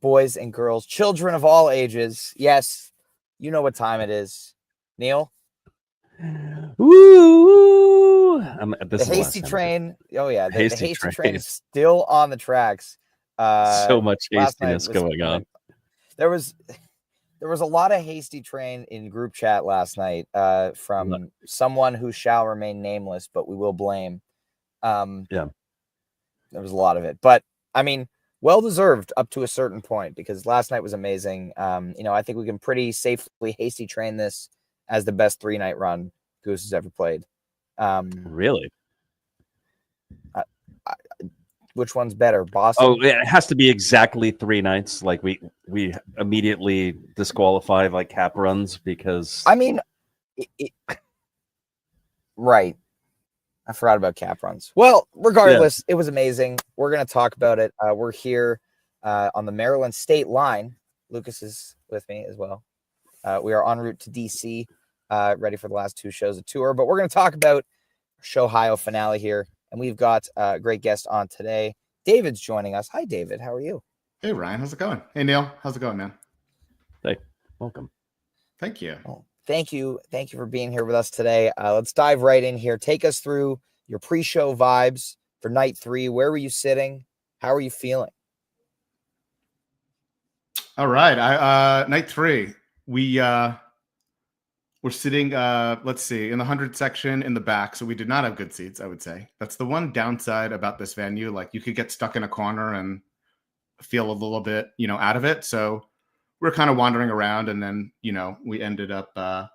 boys and girls, children of all ages. Yes, you know what time it is. Neil? Woo! This The is hasty train. Oh, yeah. The hasty train train. is still on the tracks. So much Last night hastiness going on. There was a lot of hasty train in group chat last night from someone who shall remain nameless, but we will blame. Yeah. There was a lot of it. But, I mean, well-deserved up to a certain point because last night was amazing. I think we can pretty safely hasty train this as the best 3-night run Goose has ever played. Really? Which one's better, Boston? Oh, it has to be exactly 3 nights. Like we immediately disqualify like cap runs because I mean, right. I forgot about cap runs. Well, regardless, It was amazing. We're going to talk about it. We're here on the Maryland state line. Lucas is with me as well. We are en route to DC, ready for the last 2 shows of tour. But we're going to talk about Showhio finale here. And we've got a great guest on today. David's joining us. Hi, David. How are you? Hey, Ryan. How's it going? Hey, Neil. How's it going, man? Hey, welcome. Thank you. Well, thank you for being here with us today. Let's dive right in here. Take us through your pre-show vibes for night 3. Where were you sitting? How are you feeling? All right. Night 3. We're sitting, let's see, in the 100 section in the back. So we did not have good seats, I would say. That's the one downside about this venue. Like you could get stuck in a corner and feel a little bit, out of it. So we're kind of wandering around, and then, we ended up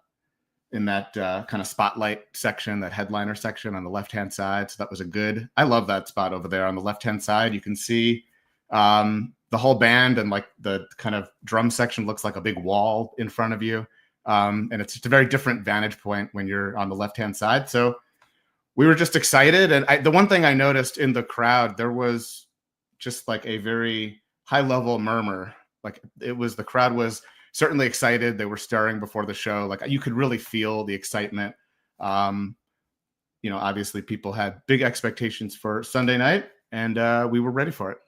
in that kind of spotlight section, that headliner section on the left-hand side. So that was I love that spot over there on the left-hand side. You can see the whole band, and like the kind of drum section looks like a big wall in front of you. And it's just a very different vantage point when you're on the left-hand side. So we were just excited. And the one thing I noticed in the crowd, there was just like a very high-level murmur. Like the crowd was certainly excited. They were stirring before the show. Like you could really feel the excitement. Obviously people had big expectations for Sunday night, and we were ready for it.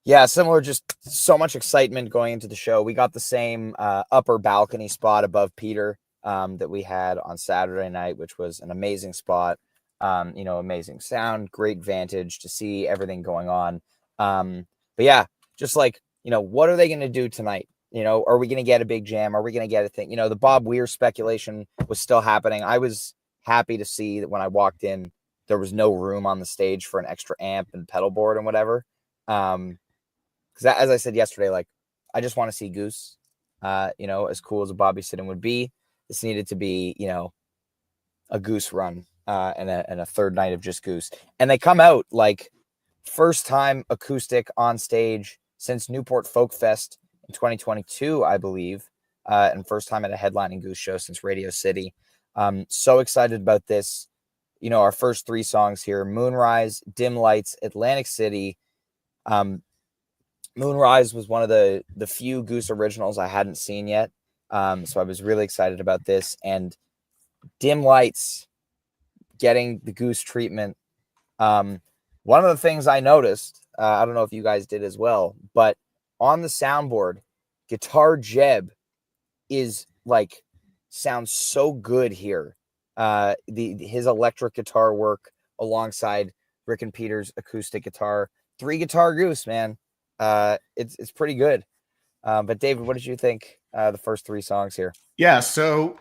Yeah, similar, just so much excitement going into the show. We got the same upper balcony spot above Peter that we had on Saturday night, which was an amazing spot. Amazing sound, great vantage to see everything going on. But yeah, just like, what are they going to do tonight? Are we going to get a big jam? Are we going to get a thing? The Bob Weir speculation was still happening. I was happy to see that when I walked in, there was no room on the stage for an extra amp and pedal board and whatever. Because as I said yesterday, like, I just want to see Goose, as cool as a Bobby sit-in would be. This needed to be, a Goose run and a third night of just Goose. And they come out like first time acoustic on stage since Newport Folk Fest in 2022, I believe, and first time at a headlining Goose show since Radio City. So excited about this. Our first 3 songs here: Moonrise, Dim Lights, Atlantic City. Moonrise was one of the few Goose originals I hadn't seen yet. So I was really excited about this. And Dim Lights getting the Goose treatment. One of the things I noticed, I don't know if you guys did as well, but on the soundboard, Guitar Jeb is like, sounds so good here. His electric guitar work alongside Rick and Peter's acoustic guitar. 3-guitar Goose, man. It's pretty good. But David, what did you think the first 3 songs here? Yeah, so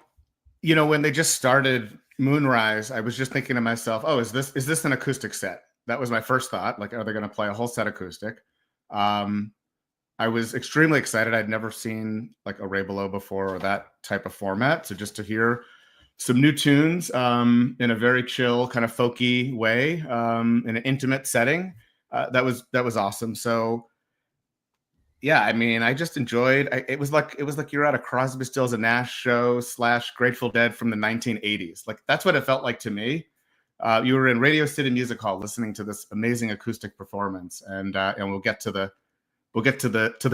when they just started Moonrise, I was just thinking to myself, oh, is this an acoustic set? That was my first thought. Like, are they going to play a whole set acoustic? I was extremely excited. I'd never seen like a Ray Below before, or that type of format. So just to hear some new tunes in a very chill, kind of folky way, in an intimate setting, that was awesome. So yeah, I mean, I just enjoyed. It was like you're at a Crosby, Stills and Nash show / Grateful Dead from the 1980s. Like that's what it felt like to me. You were in Radio City Music Hall listening to this amazing acoustic performance, and we'll get to the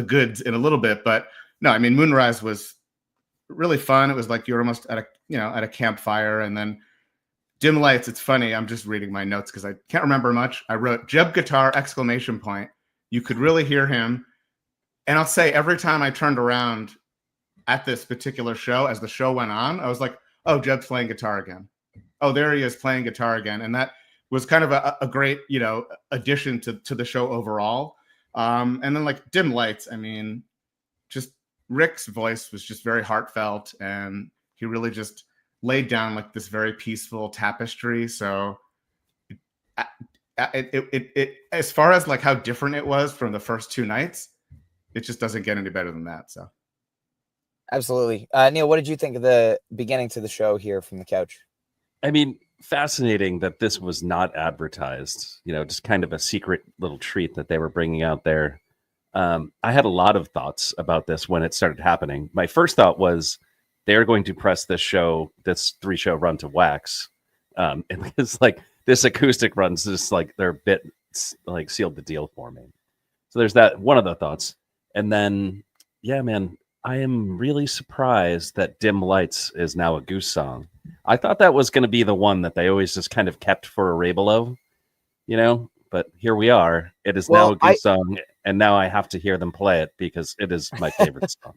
goods in a little bit. But no, I mean, Moonrise was really fun. It was like you're almost at a campfire. And then Dim Lights. It's funny. I'm just reading my notes because I can't remember much. I wrote Jeb guitar ! You could really hear him. And I'll say every time I turned around at this particular show, as the show went on, I was like, oh, Jeb's playing guitar again. Oh, there he is playing guitar again. And that was kind of a great, addition to the show overall. And then like Dim Lights, I mean, just Rick's voice was just very heartfelt, and he really just laid down like this very peaceful tapestry. So it as far as like how different it was from the first two nights, it just doesn't get any better than that. So absolutely. Neil, what did you think of the beginning to the show here from the couch? I mean, fascinating that this was not advertised, just kind of a secret little treat that they were bringing out there. I had a lot of thoughts about this when it started happening. My first thought was they're going to press this 3-show run to wax. And it's like this acoustic run's just like their bit like sealed the deal for me. So there's that one of the thoughts. And then, yeah, man, I am really surprised that Dim Lights is now a Goose song. I thought that was going to be the one that they always just kind of kept for a Ray-Below, but here we are. It is now a Goose song, and now I have to hear them play it because it is my favorite song.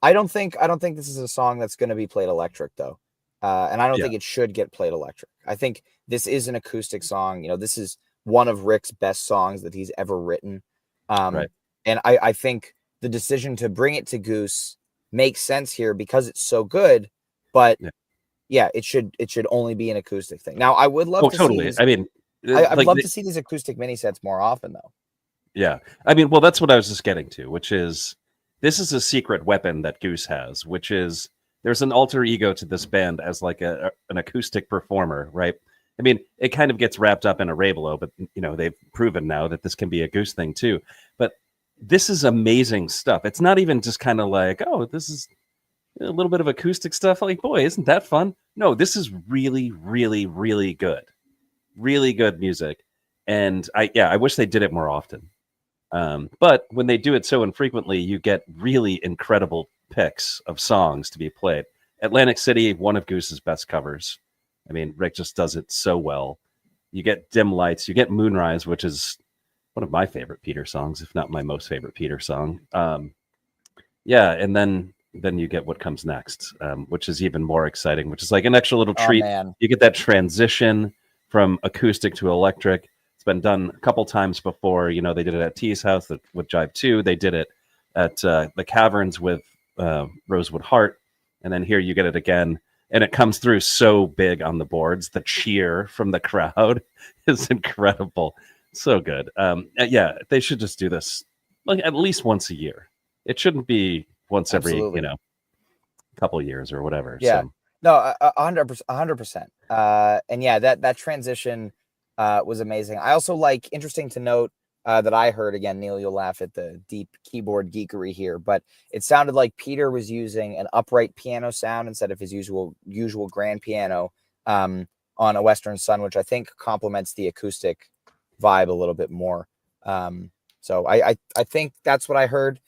I don't think this is a song that's going to be played electric, though. And I don't think it should get played electric. I think this is an acoustic song. This is one of Rick's best songs that he's ever written. Right. And I think the decision to bring it to Goose makes sense here because it's so good. But it should only be an acoustic thing. Now, I would love to totally. see. I mean, I'd love to see these acoustic mini sets more often, though. Yeah. I mean, well, that's what I was just getting to, which is this is a secret weapon that Goose has, which is there's an alter ego to this band as like an acoustic performer, right? I mean, it kind of gets wrapped up in a Ray-Below, but they've proven now that this can be a Goose thing too. But this is amazing stuff. It's not even just kind of like, oh, this is a little bit of acoustic stuff. Like, boy, isn't that fun? No, this is really, really, really good. Really good music. And I wish they did it more often. But when they do it so infrequently, you get really incredible picks of songs to be played. Atlantic City, one of Goose's best covers. I mean, Rick just does it so well. You get Dim Lights, you get Moonrise, which is one of my favorite Peter songs, if not my most favorite Peter song. And then you get What Comes Next, which is even more exciting, which is like an extra little treat. Man. You get that transition from acoustic to electric. It's been done a couple times before. They did it at T's house with Jive 2. They did it at the Caverns with Rosewood Heart. And then here you get it again. And it comes through so big on the boards. The cheer from the crowd is incredible. So good. They should just do this like at least once a year. It shouldn't be once every, couple years or whatever. Yeah. So. No, 100%. And yeah, that transition was amazing. I also interesting to note that I heard, again, Neil, you'll laugh at the deep keyboard geekery here, but it sounded like Peter was using an upright piano sound instead of his usual grand piano on A Western Sun, which I think complements the acoustic vibe a little bit more. So I think that's what I heard.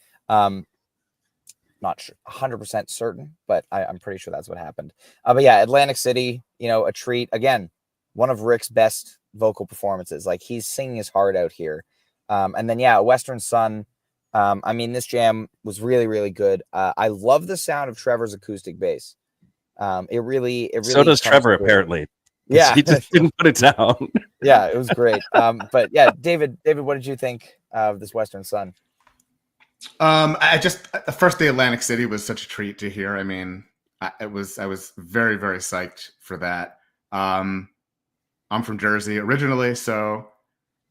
Not sure, 100% certain, but I'm pretty sure that's what happened. But yeah, Atlantic City, a treat. Again, one of Rick's best vocal performances. Like, he's singing his heart out here. And then, Western Sun. I mean, this jam was really, really good. I love the sound of Trevor's acoustic bass. It really. So does Trevor, through. Apparently. Yeah, he just didn't put it down. Yeah, it was great. But yeah, David, what did you think of this Western Sun? First, the Atlantic City was such a treat to hear. I mean, I was very, very psyched for that. I'm from Jersey originally, so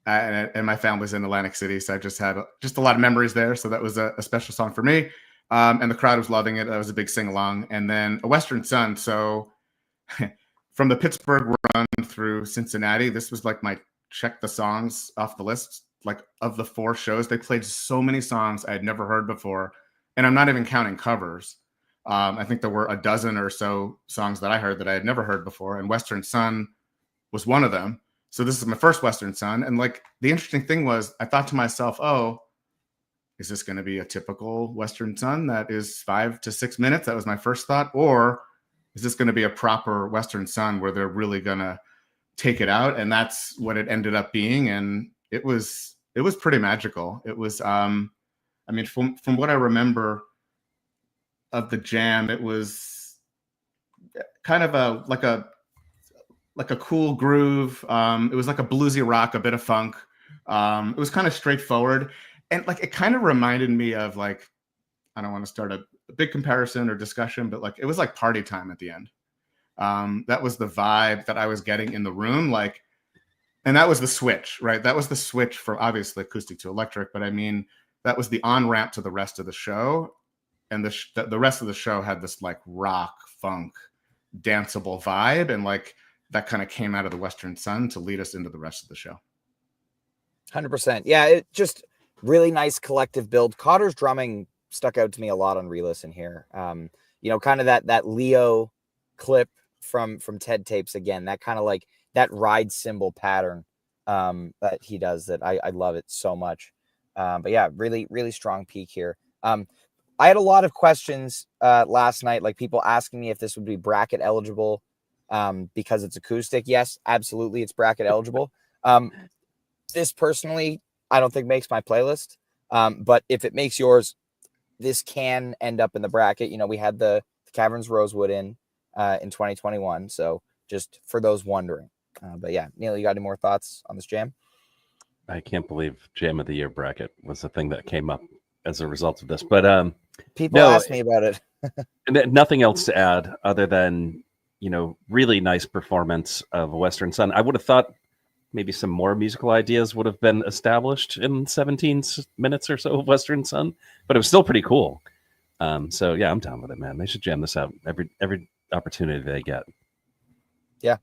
and my family's in Atlantic City, so I just had a lot of memories there. So that was a special song for me, and the crowd was loving it. That was a big sing along, and then A Western Sun. So from the Pittsburgh run through Cincinnati, this was like my check the songs off the list. Like, of the 4 shows, they played so many songs I had never heard before, and I'm not even counting covers. I think there were a dozen or so songs that I heard that I had never heard before, and Western Sun was one of them. So this is my first Western Sun, and like, the interesting thing was, I thought to myself, oh, is this going to be a typical Western Sun that is 5 to 6 minutes? That was my first thought. Or is this going to be a proper Western Sun where they're really going to take it out? And that's what it ended up being. And it was pretty magical. It was, I mean, from what I remember of the jam, it was kind of like a cool groove. It was like a bluesy rock, a bit of funk. It was kind of straightforward, and like it kind of reminded me of like, I don't want to start a big comparison or discussion, but like it was like party time at the end. That was the vibe that I was getting in the room, like, and that was the switch, right? That was the switch from obviously acoustic to electric, but I mean that was the on ramp to the rest of the show, and the rest of the show had this like rock, funk, danceable vibe, and like that kind of came out of the Western Sun to lead us into the rest of the show. 100%. Yeah, it just really nice collective build. Cotter's drumming stuck out to me a lot on re-listen here. Kind of that Leo clip from Ted Tapes again, that kind of like that ride cymbal pattern that he does, that I love it so much. But yeah, really, really strong peak here. I had a lot of questions last night, like people asking me if this would be bracket eligible because it's acoustic. Yes, absolutely, it's bracket eligible. This personally, I don't think makes my playlist. But if it makes yours, this can end up in the bracket. We had the Caverns Rosewood in 2021. So just for those wondering. But yeah, Neil, you got any more thoughts on this jam? I can't believe Jam of the Year bracket was the thing that came up as a result of this. But people ask me about it. Nothing else to add other than, really nice performance of Western Sun. I would have thought maybe some more musical ideas would have been established in 17 minutes or so of Western Sun, but it was still pretty cool. So yeah, I'm down with it, man. They should jam this out every opportunity they get. Yeah.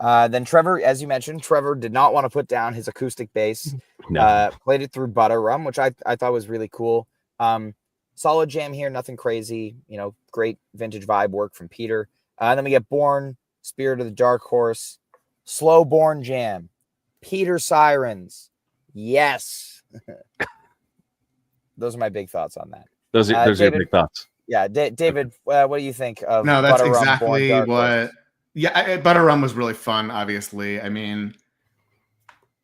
Then Trevor, as you mentioned, Trevor did not want to put down his acoustic bass. No. Played it through Butter Rum, which I thought was really cool. Solid jam here, nothing crazy. Great vintage vibe work from Peter. Then we get Born, Spirit of the Dark Horse, Slow Born jam, Peter Sirens. Yes. Those are my big thoughts on that. Those are your big thoughts. Yeah, David, what do you think of No, that's Butter Rum, exactly Born, Dark what. Horse? Yeah, Butter Rum was really fun. Obviously, I mean,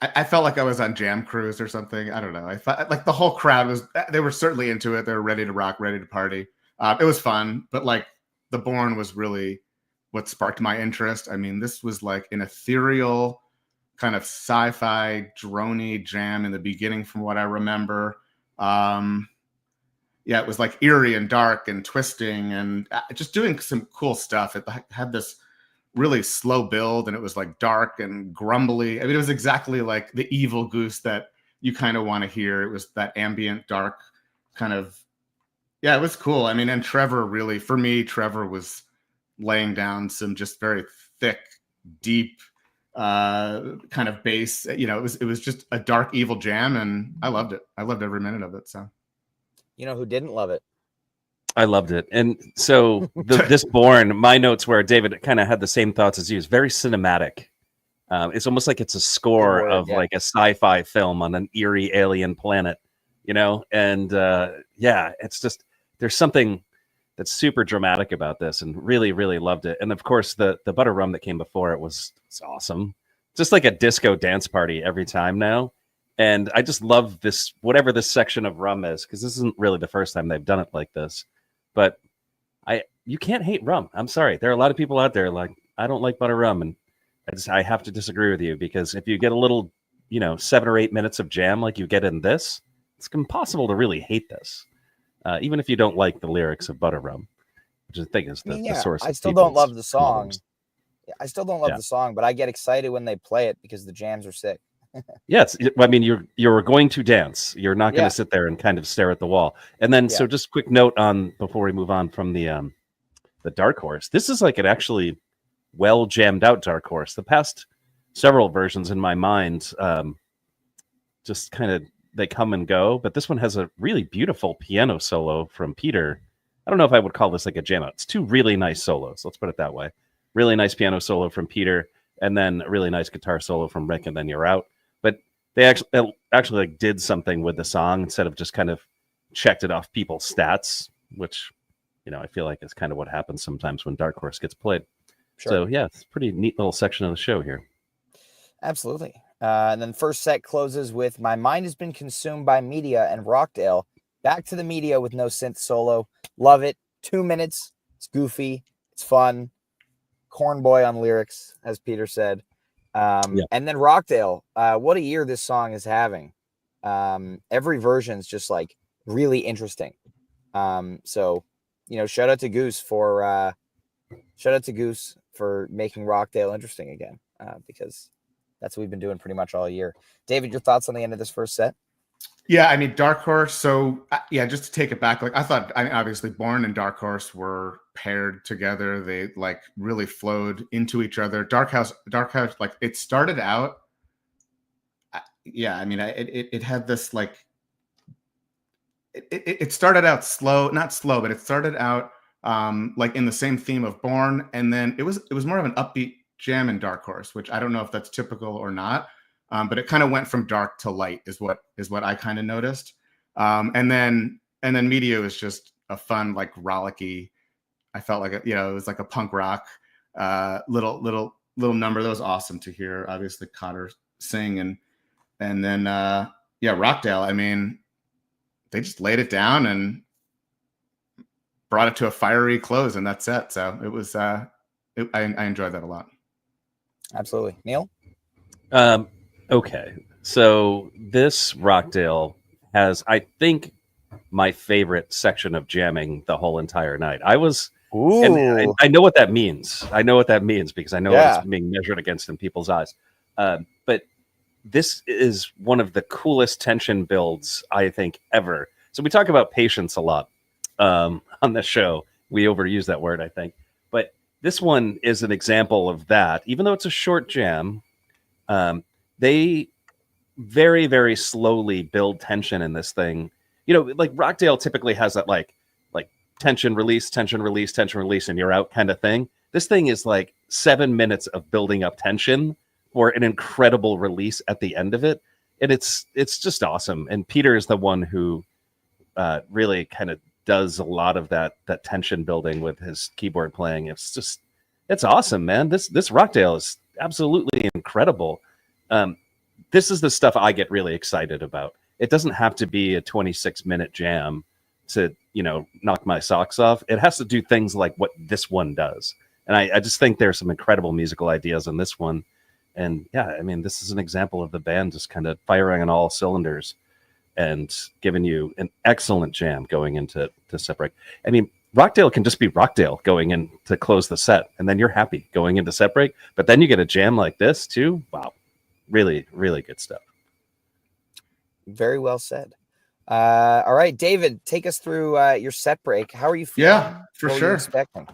I felt like I was on Jam Cruise or something. I don't know. I thought like the whole crowd they were certainly into it. They were ready to rock, ready to party. It was fun, but like the Born was really what sparked my interest. I mean, this was like an ethereal kind of sci-fi droney jam in the beginning, from what I remember. Yeah, it was like eerie and dark and twisting and just doing some cool stuff. It had this really slow build, and it was like dark and grumbly. I mean, it was exactly like the evil Goose that you kind of want to hear. It was that ambient, dark kind of, yeah, it was cool. I mean, and Trevor really, for me, Trevor was laying down some just very thick, deep kind of bass. It was just a dark, evil jam, and I loved it. I loved every minute of it. So, you know who didn't love it? I loved it. And so this Born, my notes were David kind of had the same thoughts as you. It's very cinematic. It's almost like it's a score of like a sci-fi film on an eerie alien planet, and it's just, there's something that's super dramatic about this, and really, really loved it. And of course the Butter Rum that came before it was awesome. Just like a disco dance party every time now. And I just love this, whatever this section of Rum is, because this isn't really the first time they've done it like this. But you can't hate Rum. I'm sorry. There are a lot of people out there like, I don't like Butter Rum, and I have to disagree with you, because if you get a little, 7 or 8 minutes of jam like you get in this, it's impossible to really hate this, even if you don't like the lyrics of Butter Rum, which I think is the source. I still don't love the song. I still don't love the song, but I get excited when they play it because the jams are sick. Yeah, I mean, you're going to dance. You're not going to sit there and kind of stare at the wall. And then, so just quick note on before we move on from the Dark Horse. This is like an actually well jammed out Dark Horse. The past several versions in my mind, just kind of they come and go. But this one has a really beautiful piano solo from Peter. I don't know if I would call this like a jam out. It's two really nice solos. Let's put it that way. Really nice piano solo from Peter, and then a really nice guitar solo from Rick, and then you're out. But they actually like did something with the song instead of just kind of checked it off people's stats, which, I feel like is kind of what happens sometimes when Dark Horse gets played. Sure. So yeah, it's a pretty neat little section of the show here. Absolutely. And then first set closes with My Mind Has Been Consumed by Media and Rockdale. Back to the Media with no synth solo. Love it. 2 minutes. It's goofy. It's fun. Corn boy on lyrics, as Peter said. And then Rockdale. What a year this song is having. Every version's just like really interesting. So, shout out to Goose for making Rockdale interesting again, because that's what we've been doing pretty much all year. David, your thoughts on the end of this first set? Yeah, I mean, Dark Horse. So, just to take it back, like I thought, obviously, Born and Dark Horse were paired together. They like really flowed into each other. Dark House, like it started out. I mean, it had this like. It started out slow, not slow, but it started out like in the same theme of Born, and then it was more of an upbeat jam in Dark Horse, which I don't know if that's typical or not. But it kind of went from dark to light is what I kind of noticed. And then Media was just a fun, like rollicky. I felt like it was like a punk rock little number that was awesome to hear. Obviously, Cotter sing and then Rockdale. I mean, they just laid it down and brought it to a fiery close, and that's it. So it was. I enjoyed that a lot. Absolutely, Neil. Okay, so this Rockdale has, I think, my favorite section of jamming the whole entire night. I know what that means. I know what that means because I know what it's being measured against in people's eyes. But this is one of the coolest tension builds, I think, ever. So we talk about patience a lot on the show. We overuse that word, I think. But this one is an example of that. Even though it's a short jam, they very, very slowly build tension in this thing. Like Rockdale typically has that like tension release, and you're out kind of thing. This thing is like 7 minutes of building up tension for an incredible release at the end of it. And it's just awesome. And Peter is the one who really kind of does a lot of that tension building with his keyboard playing. It's awesome, man. This Rockdale is absolutely incredible. This is the stuff I get really excited about. It doesn't have to be a 26-minute jam to, knock my socks off. It has to do things like what this one does. And I just think there's some incredible musical ideas in this one. And yeah, I mean, this is an example of the band just kind of firing on all cylinders and giving you an excellent jam going into set break. I mean, Rockdale can just be Rockdale going in to close the set, and then you're happy going into set break. But then you get a jam like this too. Wow. Really, really good stuff. Very well said. All right, David, take us through your set break. How are you feeling? Yeah, for sure. What were you expecting?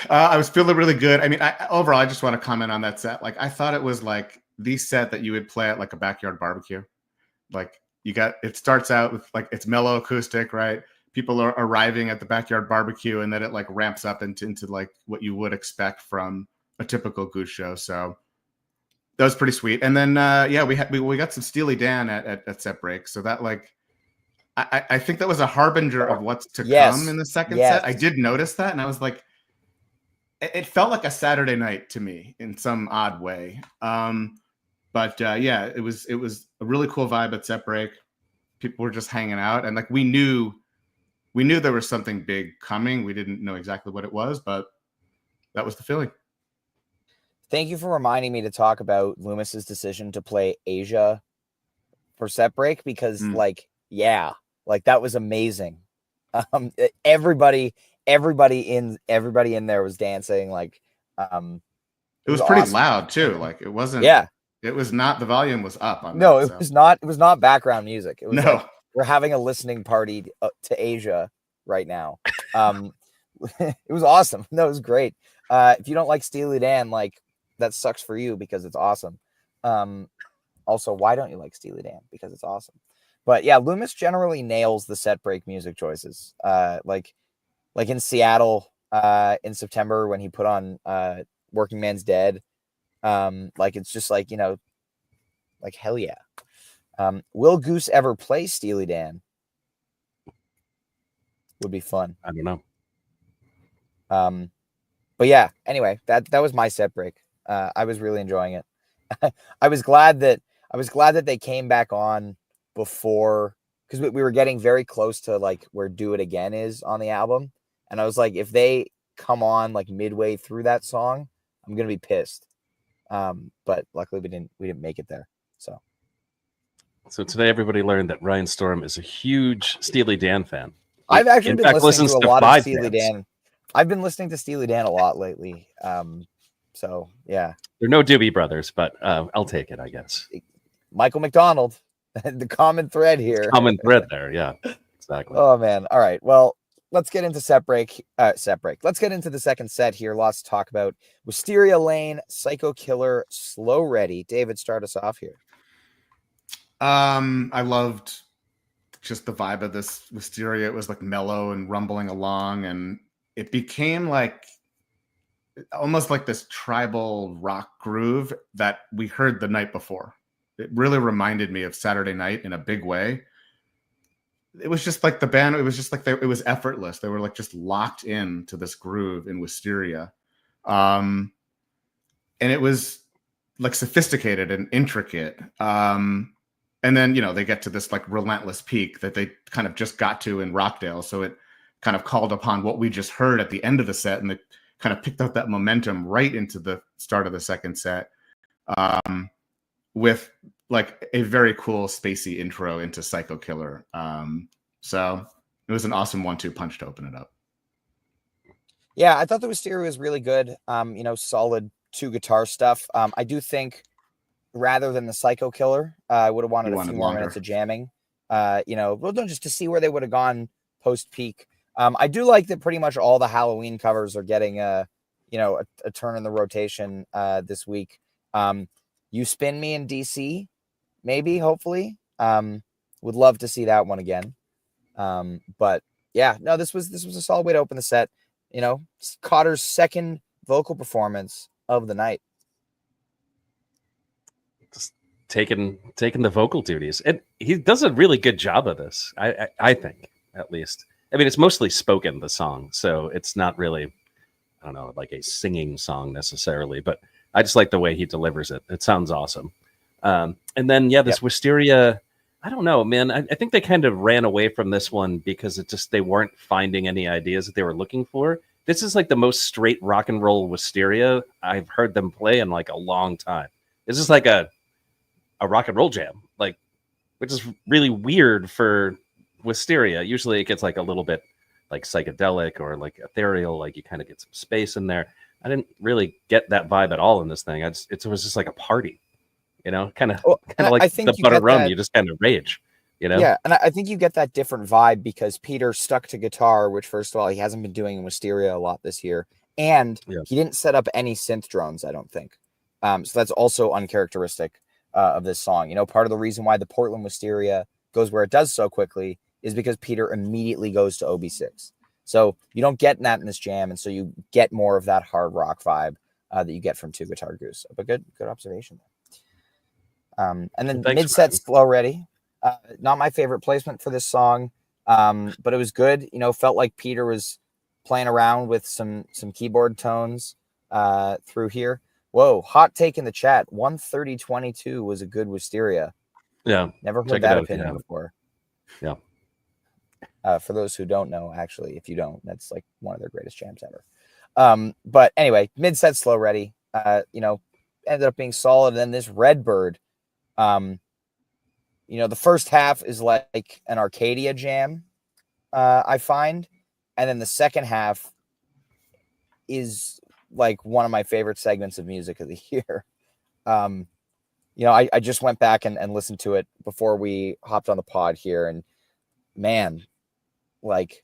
I was feeling really good. I mean, overall, I just want to comment on that set. Like, I thought it was like the set that you would play at like a backyard barbecue. Like, it starts out with like it's mellow acoustic, right? People are arriving at the backyard barbecue, and then it like ramps up into like what you would expect from a typical Goose show. So that was pretty sweet. And then we got some Steely Dan at set break. So that like I think that was a harbinger of what's to come in the second set. I did notice that, and I was like, it felt like a Saturday night to me in some odd way. But it was a really cool vibe at set break. People were just hanging out, and like we knew there was something big coming. We didn't know exactly what it was, but that was the feeling. Thank you for reminding me to talk about Loomis's decision to play Asia for set break, because that was amazing. Everybody in there was dancing. Like, it was pretty awesome. Loud too. like it wasn't. Yeah, it was not. The volume was up. On no, that, it was not. It was not background music. It was no. Like, we're having a listening party to Asia right now. It was awesome. No, it was great. If you don't like Steely Dan, like, that sucks for you because it's awesome. Also, why don't you like Steely Dan? Because it's awesome. But yeah, Loomis generally nails the set break music choices. Like in Seattle in September when he put on Working Man's Dead. Like, it's just like, like, hell yeah. Will Goose ever play Steely Dan? Would be fun. I don't know. But yeah, anyway, that was my set break. I was really enjoying it. I was glad that they came back on before, because we were getting very close to like where Do It Again is on the album, and I was like, if they come on like midway through that song, I'm gonna be pissed. But luckily we didn't make it there. So today everybody learned that Ryan Storm is a huge Steely Dan fan. I've actually In been fact, listening listens to a lot of five Steely bands. Dan. I've been listening to Steely Dan a lot lately. So yeah, They're no Doobie Brothers, but I'll take it, I guess. Michael McDonald, the common thread here. Common thread there, yeah, exactly. Oh man. All right. Well, let's get into set break. Let's get into the second set here. Lots to talk about. Wisteria Lane, Psycho Killer, Slow Ready. David, start us off here. I loved just the vibe of this Wisteria. It was like mellow and rumbling along, and it became like almost like this tribal rock groove that we heard the night before. It really reminded me of Saturday Night in a big way. It was just like the band, it was just like it was effortless. They were like just locked in to this groove in Wisteria. And it was like sophisticated and intricate. And then, they get to this like relentless peak that they kind of just got to in Rockdale. So it kind of called upon what we just heard at the end of the set, and it kind of picked up that momentum right into the start of the second set, with like a very cool spacey intro into Psycho Killer. So it was an awesome 1-2 punch to open it up. Yeah, I thought the Wisteria was really good. Solid 2 guitar stuff. I do think rather than the Psycho Killer, I would have wanted a few more minutes of jamming. Just to see where they would have gone post peak. I do like that pretty much all the Halloween covers are getting a turn in the rotation this week. You Spin Me in DC, maybe, hopefully. Would love to see that one again. But yeah, no, this was a solid way to open the set. Cotter's second vocal performance of the night. Just taking the vocal duties, and he does a really good job of this. I think, at least. I mean, it's mostly spoken, the song, so it's not really, I don't know, like a singing song necessarily, but I just like the way he delivers it. It sounds awesome. And then, this Wisteria, I don't know, man. I think they kind of ran away from this one because they weren't finding any ideas that they were looking for. This is like the most straight rock and roll Wisteria I've heard them play in like a long time. This is like a rock and roll jam, like, which is really weird for Wisteria. Usually it gets like a little bit like psychedelic or like ethereal, like you kind of get some space in there. I didn't really get that vibe at all in this thing. It was just like a party, kind of like the Butter Rum. You just kind of rage, Yeah, and I think you get that different vibe because Peter stuck to guitar, which first of all he hasn't been doing in Wisteria a lot this year, and he didn't set up any synth drones, I don't think. So that's also uncharacteristic of this song. Part of the reason why the Portland Wisteria goes where it does so quickly is because Peter immediately goes to OB6. So you don't get that in this jam, and so you get more of that hard rock vibe that you get from 2 Guitar Goose. But good observation there. And then mid-set Slow Ready. Not my favorite placement for this song, but it was good. Felt like Peter was playing around with some keyboard tones through here. Whoa, hot take in the chat. 130.22 was a good Wisteria. Yeah. Never heard that opinion before. Yeah. For those who don't know, actually, if you don't, that's like one of their greatest jams ever. But anyway, mid-set Slow Ready, ended up being solid. And then this Redbird, the first half is like an Arcadia jam, I find. And then the second half is like one of my favorite segments of music of the year. I just went back and listened to it before we hopped on the pod here. And man, like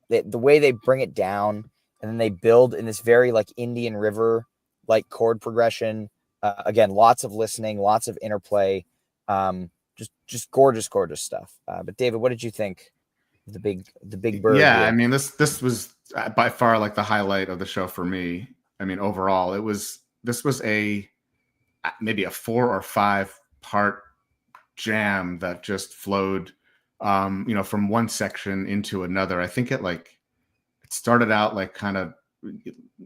the way they bring it down and then they build in this very like Indian River, like chord progression. Again, lots of listening, lots of interplay. Just gorgeous stuff. But David, what did you think of the big bird? Yeah, here? I mean, this was by far like the highlight of the show for me. I mean, overall, this was maybe a 4 or 5 part jam that just flowed, from one section into another. I think it started out like kind of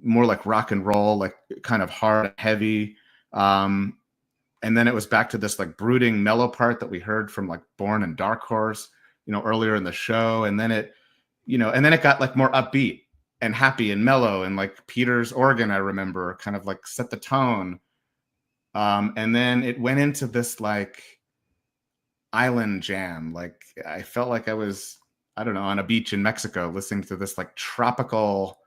more like rock and roll, like kind of hard and heavy. And then it was back to this like brooding mellow part that we heard from like Born and Dark Horse, earlier in the show. And then it got like more upbeat and happy and mellow, and like Peter's organ, I remember, kind of like set the tone. And then it went into this like island jam. Like I felt like I was, I don't know, on a beach in Mexico listening to this like tropical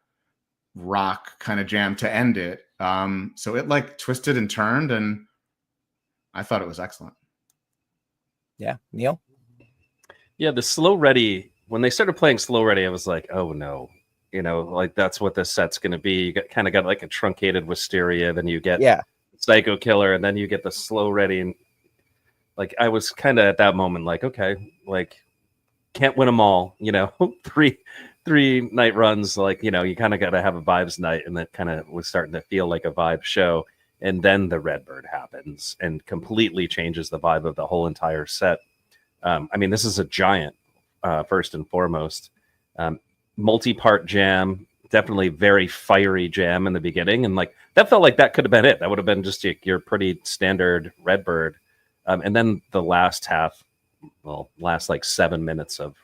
rock kind of jam to end it. So it like twisted and turned, and I thought it was excellent. Yeah. Neil? Yeah, the Slow Ready, when they started playing Slow Ready, I was like, oh no. Like that's what this set's going to be. You kind of got like a truncated Wisteria, then you get Psycho Killer, and then you get the Slow Ready. And like I was kind of at that moment like, okay, like can't win them all, three night runs, like, you kind of got to have a vibes night, and that kind of was starting to feel like a vibe show. And then the Redbird happens and completely changes the vibe of the whole entire set. I mean, this is a giant, first and foremost. Multi-part jam, definitely very fiery jam in the beginning. And like that felt like that could have been it. That would have been just your pretty standard Redbird. And then the last like 7 minutes of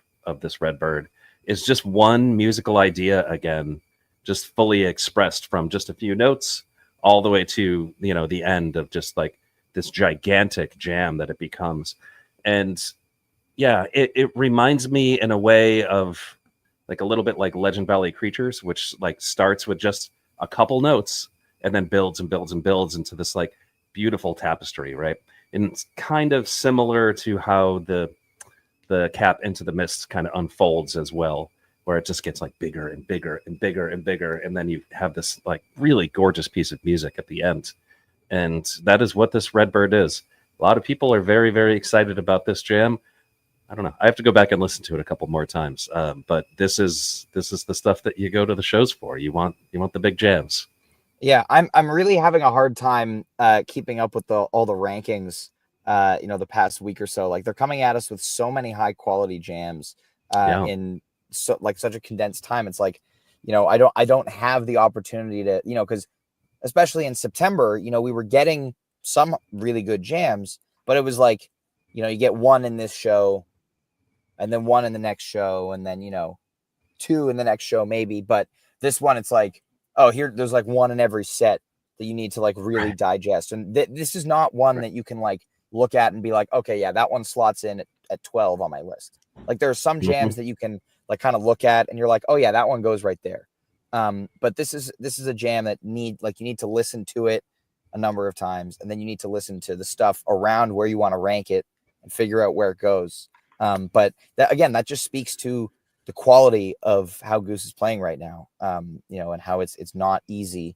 this Redbird is just one musical idea again, just fully expressed from just a few notes all the way to, the end of just like this gigantic jam that it becomes. And yeah, it reminds me in a way of like a little bit like Legend Valley Creatures, which like starts with just a couple notes and then builds and builds and builds into this like beautiful tapestry, right? And it's kind of similar to how the Cap Into the Mist kind of unfolds as well, where it just gets like bigger and bigger and bigger and bigger, and then you have this like really gorgeous piece of music at the end. And that is what this Redbird is. A lot of people are very, very excited about this jam. I don't know. I have to go back and listen to it a couple more times. But this is the stuff that you go to the shows for. You want the big jams. Yeah, I'm really having a hard time keeping up with all the rankings. The past week or so, like they're coming at us with so many high quality jams in such a condensed time. It's like, I don't have the opportunity to, because especially in September, we were getting some really good jams, but it was like, you get one in this show and then one in the next show, and then, two in the next show, maybe. But this one, it's like, oh, there's like one in every set that you need to like really digest. And this is not one that you can like look at and be like, okay, yeah, that one slots in at 12 on my list. Like there are some jams that you can like kind of look at and you're like, oh yeah, that one goes right there. But this is a jam that you need to listen to it a number of times, and then you need to listen to the stuff around where you want to rank it and figure out where it goes. But that just speaks to the quality of how Goose is playing right now. And how it's not easy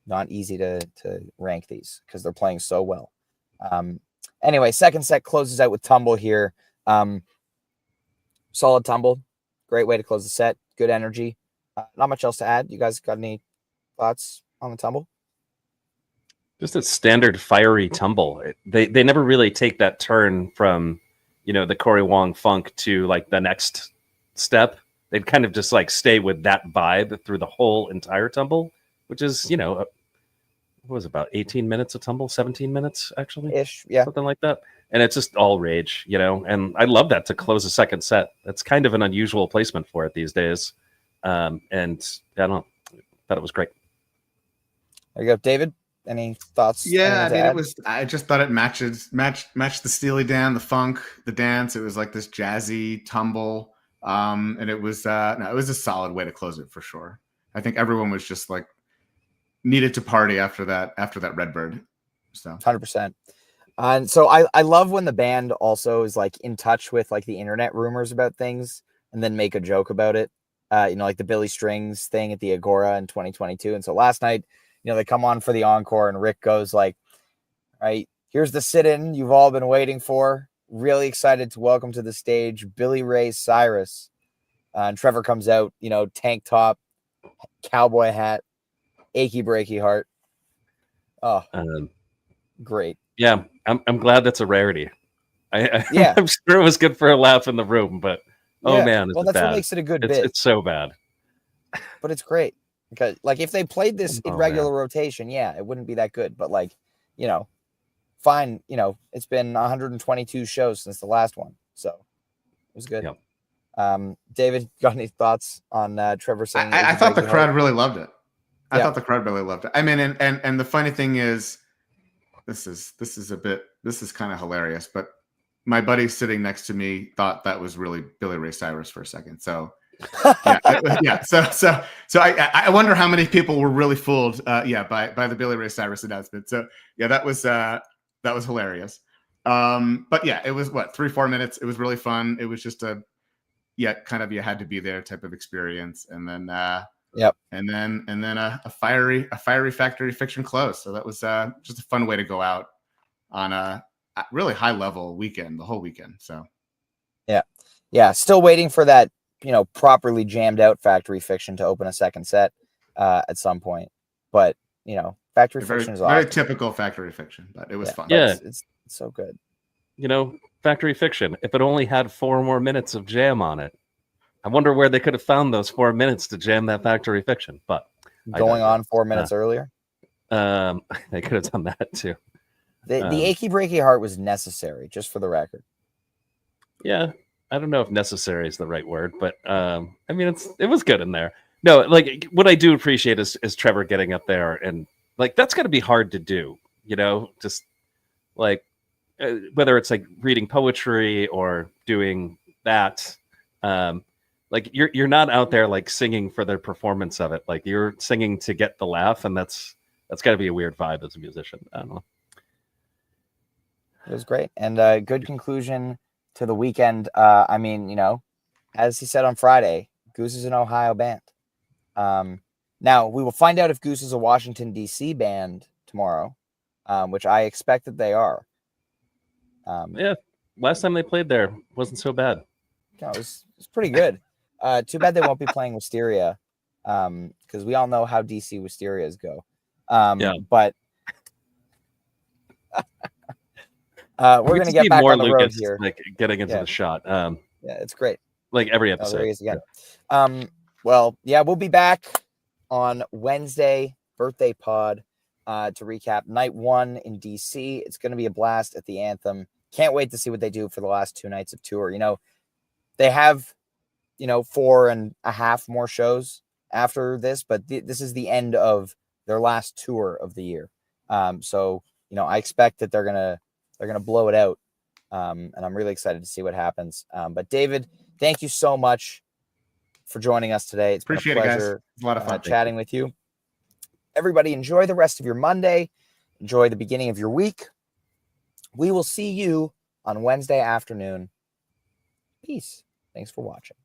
to rank these because they're playing so well. Anyway, second set closes out with Tumble here. Solid Tumble. Great way to close the set. Good energy. Not much else to add. You guys got any thoughts on the Tumble? Just a standard fiery Tumble. They never really take that turn from, the Cory Wong funk to like the next step. They'd kind of just like stay with that vibe through the whole entire Tumble, which is, what was it, about 18 minutes of Tumble, 17 minutes actually? Ish, yeah. Something like that. And it's just all rage, and I love that to close a second set. That's kind of an unusual placement for it these days. And I don't know, thought it was great. There you go, David. Any thoughts? Yeah, I just thought it matched the Steely Dan, the funk, the dance. It was like this jazzy Tumble. And it was it was a solid way to close it for sure. I think everyone was just like needed to party after that Redbird. So 100%. And so I love when the band also is like in touch with like the internet rumors about things and then make a joke about it. Like the Billy Strings thing at the Agora in 2022. And so last night, they come on for the encore and Rick goes like, all right, here's the sit-in you've all been waiting for. Really excited to welcome to the stage Billy Ray Cyrus. And Trevor comes out, tank top, cowboy hat, achy breaky heart. Oh, great. Yeah, I'm glad that's a rarity. Yeah. I'm sure it was good for a laugh in the room, but oh man, well, that's bad. What makes it a good bit. It's so bad, but it's great. Because like if they played this in Oh, regular man. rotation, yeah, it wouldn't be that good. But like, you know, fine, you know, it's been 122 shows since the last one, so it was good. Yep. David, got any thoughts on Trevor saying I achy thought the breaky crowd heart? really loved it. I Yeah. thought the crowd really loved it. I mean, and the funny thing is, this is kind of hilarious, but my buddy sitting next to me thought that was really Billy Ray Cyrus for a second. So yeah. So I wonder how many people were really fooled, by the Billy Ray Cyrus announcement. So yeah, that was hilarious. But yeah, it was 3-4 minutes. It was really fun. It was just kind of you had to be there type of experience, and then Yep. and then a fiery factory fiction close. So that was just a fun way to go out on a really high level weekend, the whole weekend. So Yeah. Still waiting for that, you know, properly jammed out factory fiction to open a second set at some point. But, you know, factory very fiction is very awesome. typical factory fiction, but it was fun. Yeah. It's so good. You know, factory fiction. If it only had 4 more minutes of jam on it, I wonder where they could have found those 4 minutes to jam that factory fiction. But Going on 4 minutes earlier. They could have done that too. The achy breaky heart was necessary, just for the record. Yeah, I don't know if necessary is the right word, but I mean, it was good in there. No, like what I do appreciate is Trevor getting up there, and like that's got to be hard to do, you know, just like whether it's like reading poetry or doing that. Like you're not out there like singing for the performance of it, like you're singing to get the laugh, and that's got to be a weird vibe as a musician. I don't know. It was great, and a good conclusion to the weekend. I mean, you know, as he said on Friday, Goose is an Ohio band. Now we will find out if Goose is a Washington D.C. band tomorrow, which I expect that they are. Yeah, last time they played there wasn't so bad. No, it was pretty good. Too bad they won't be playing Wisteria, because we all know how DC Wisterias go. Yeah. But we're gonna get back on the road here, like getting into the shot. Yeah, it's great. Like every Oh, episode. there he is again. Well, yeah, we'll be back on Wednesday, birthday pod, to recap night 1 in DC. It's going to be a blast at the Anthem. Can't wait to see what they do for the last 2 nights of tour. You know, they have, you know, 4.5 more shows after this, but this is the end of their last tour of the year. So, you know, I expect that they're gonna blow it out. And I'm really excited to see what happens. But David, thank you so much for joining us today. It's Appreciate been a it, guys. pleasure. It's a lot of fun Chatting with you. Everybody, enjoy the rest of your Monday. Enjoy the beginning of your week. We will see you on Wednesday afternoon. Peace. Thanks for watching.